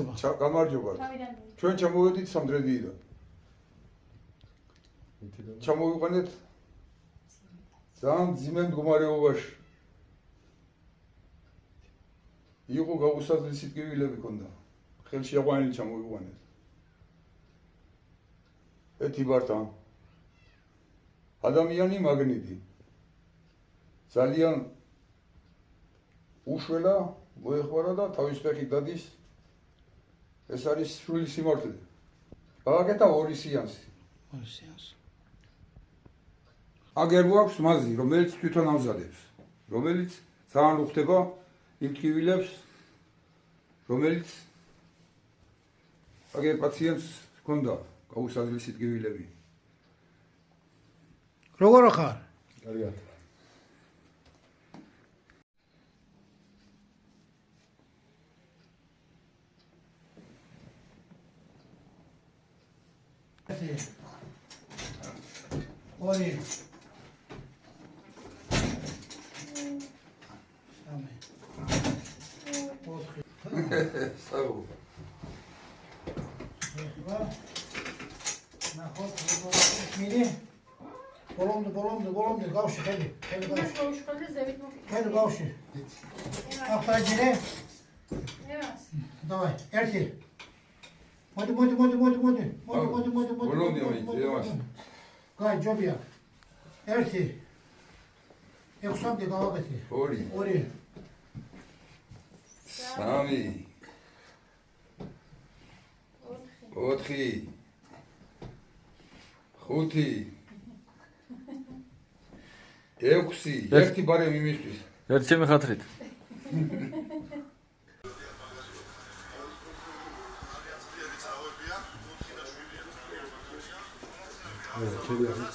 გამარჯობა. ჩვენ ჩამოვედით სამდრედიიდან. ჩამოვიყვანეთ ძალიან ძიმე მდგომარეობაში. იყო გაუსაზრისი ტკივილები ქონდა. ხელში აყვანილი ჩამოვიყვანეთ. ეთიბართან. ადამიანი მაგნიტი. ძალიან უშველა მოეხმარა და თავის ფეხით დადის. ეს არის სრული სიმართლე. გააკეთა 2 სეანსი. 2 სეანსი. აგერ გვაქვს მაზი, რომელიც თვითონ ამზადებს, რომელიც ძალიან უხდება იმ ტკივილებს, რომელიც აგერ პაციენტს ჰქონდა გაუსაზრისი ტკივილები. როგორ ხარ? კარგად. ორი Savu. Bolomdu, gavşı, hadi gavşı. Hadi gavşı. Aktarcine. Давай, erti. Hadi. Gay, jobiya. Erti. Eksomdi gavagati. Ori. Sami. 4. 5. 6. ერთი ბარემ იმისთვის. ერთი ჩემი ხათრით. ჩელი ახლა.